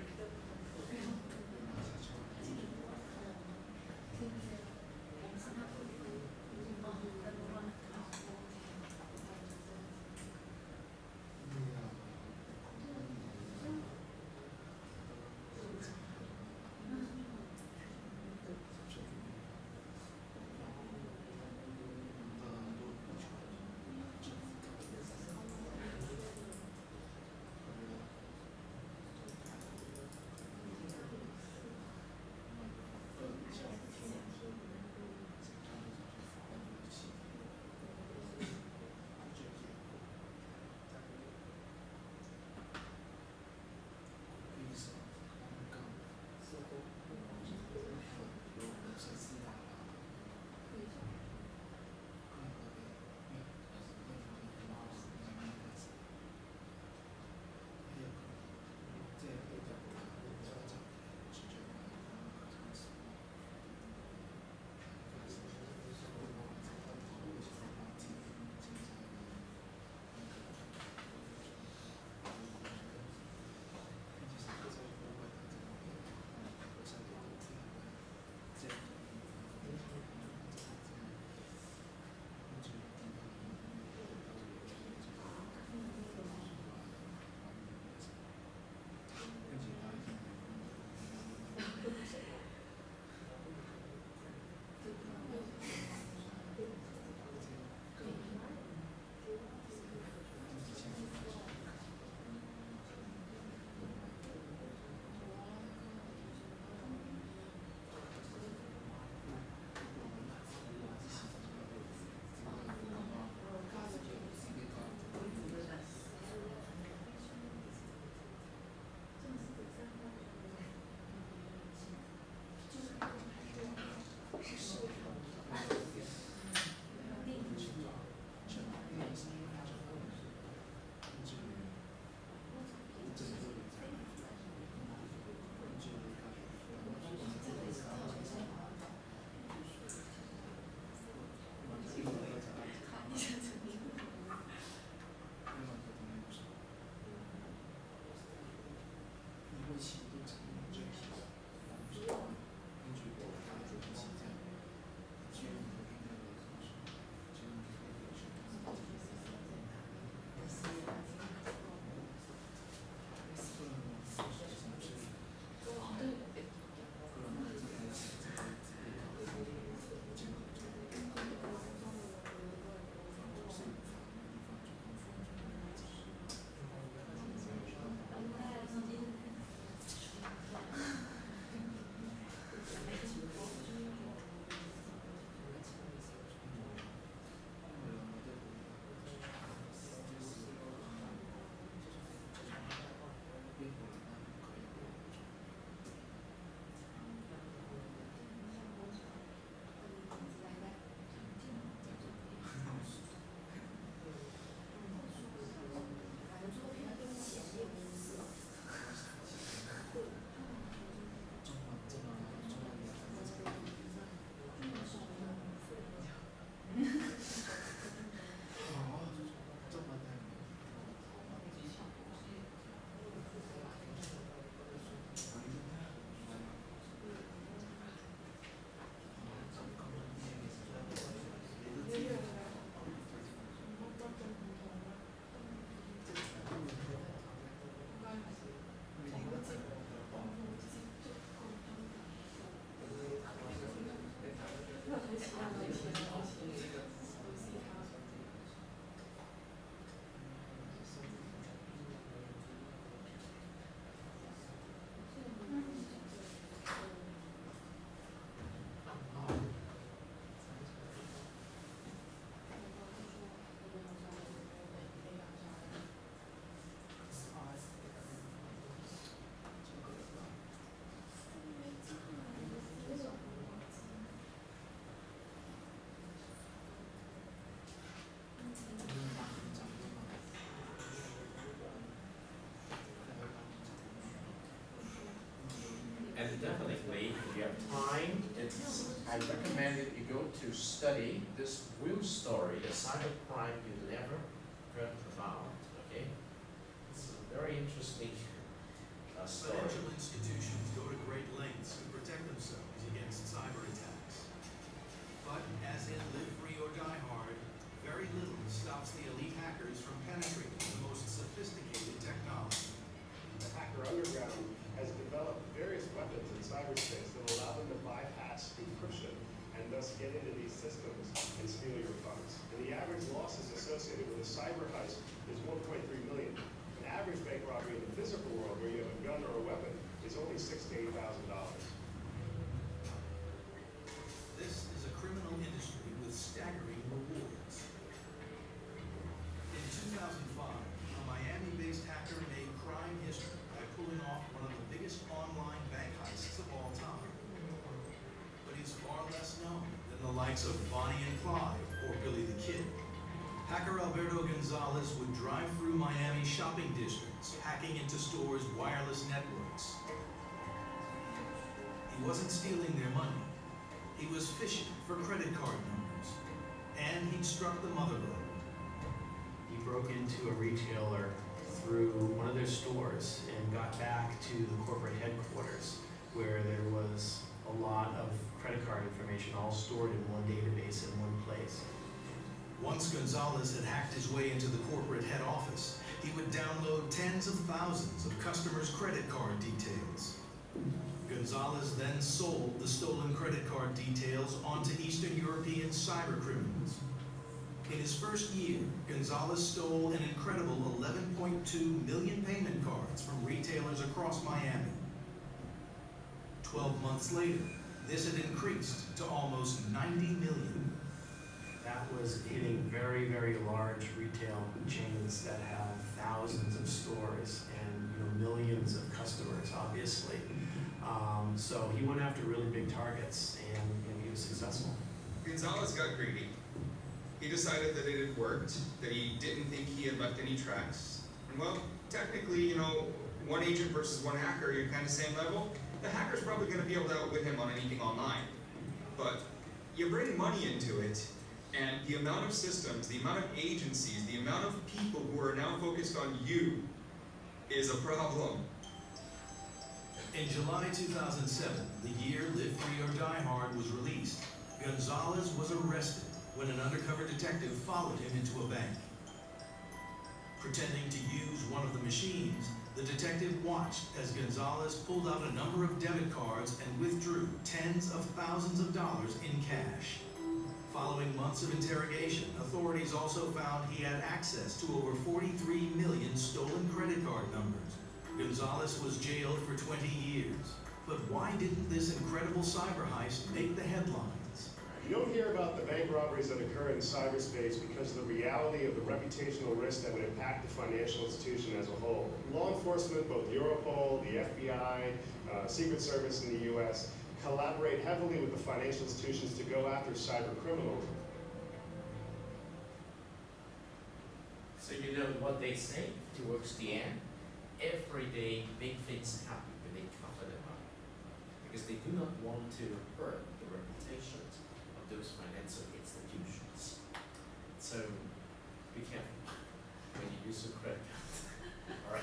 you have time, I recommend that you go to study this real story, the cybercrime you never heard about, okay? It's a very interesting story. Financial institutions go to great lengths to protect themselves against cyber attacks. But as in Live Free or Die Hard, very little stops the elite hackers from penetrating the most sophisticated technology. The hacker underground has developed various weapons in cyberspace that allow them to bypass encryption and thus get into these systems and steal your funds. And the average losses associated with a cyber heist is 1.3 million. An average bank robbery in the physical world where you have a gun or a weapon is only $6,000 to $8,000. This is a criminal industry with staggering rewards. In 2005, a Miami-based hacker made crime history by pulling off one of the biggest online bank heists of all time. But he's far less known than the likes of Bonnie and Clyde or Billy the Kid. Hacker Alberto Gonzalez would drive through Miami shopping districts, hacking into stores' wireless networks. He wasn't stealing their money. He was phishing for credit card numbers. And he'd struck the mother lode. He broke into a retailer through one of their stores and got back to the corporate headquarters where there was a lot of credit card information all stored in one database in one place. Once Gonzalez had hacked his way into the corporate head office, he would download tens of thousands of customers' credit card details. Gonzalez then sold the stolen credit card details onto Eastern European cyber criminals. In his first year, Gonzalez stole an incredible 11.2 million payment cards from retailers across Miami. 12 months later, this had increased to almost 90 million. That was hitting very, very large retail chains that have thousands of stores and millions of customers, obviously. So he went after really big targets and he was successful. Gonzalez got greedy. He decided that it had worked, that he didn't think he had left any tracks. And well, technically, one agent versus one hacker, you're kind of same level. The hacker's probably going to be able to outwit him on anything online. But you bring money into it, and the amount of systems, the amount of agencies, the amount of people who are now focused on you is a problem. In July 2007, the year Live Free or Die Hard was released, Gonzalez was arrested when an undercover detective followed him into a bank. Pretending to use one of the machines, the detective watched as Gonzalez pulled out a number of debit cards and withdrew tens of thousands of dollars in cash. Following months of interrogation, authorities also found he had access to over 43 million stolen credit card numbers. Gonzalez was jailed for 20 years. But why didn't this incredible cyber heist make the headlines? You don't hear about the bank robberies that occur in cyberspace because of the reality of the reputational risk that would impact the financial institution as a whole. Law enforcement, both Europol, the FBI, Secret Service in the US, collaborate heavily with the financial institutions to go after cyber criminals. So you know what they say towards the end? Every day big things happen when they cover them up. Because they do not want to hurt the reputations of those financial institutions. So be careful when you use your credit card.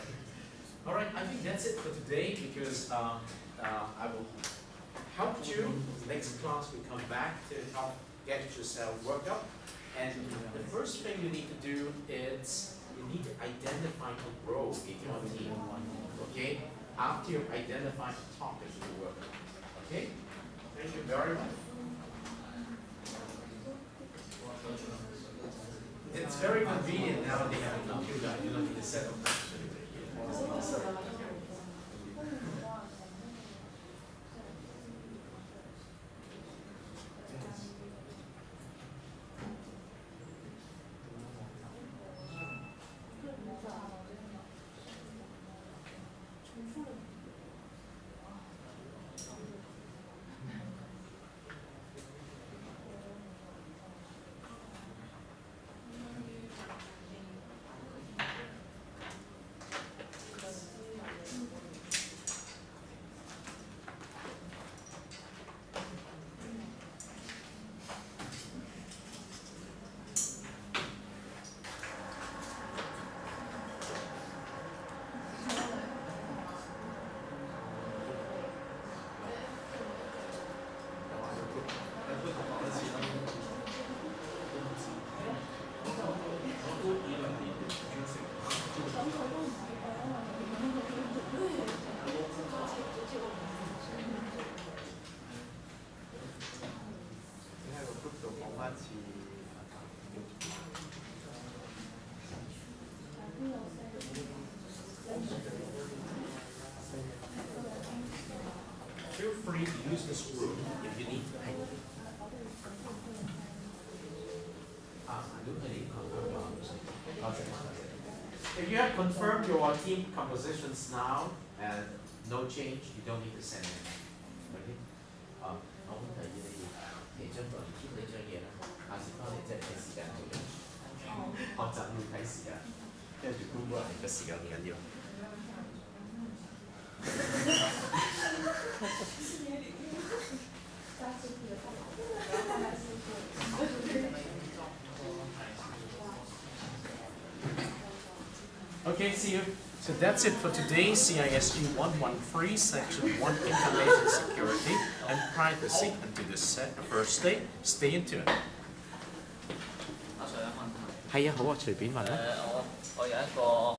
Alright, I think that's it for today because I will help you. Next class we come back to help get yourself worked up. And the first thing you need to do is you need to identify a role in your team. Okay? After you identify the topic you work on. Okay? Thank you very much. It's very convenient now they have a computer. You don't need to set up. Feel free to use this room if you need to. If you have confirmed your team compositions now and no change, you don't need to send it. Okay? 我問題你其中個人 keep 呢張嘢啦，下次幫你即係睇時間做嘅，學習要睇時間，跟住 Google 你個時間唔緊要。Okay, see you. So that's it for today. CISG 113, Section 1, Information Security and Privacy. Until the first day, stay in tune. 阿 Sir 有問題。係啊，好啊，隨便問啦。我有一個。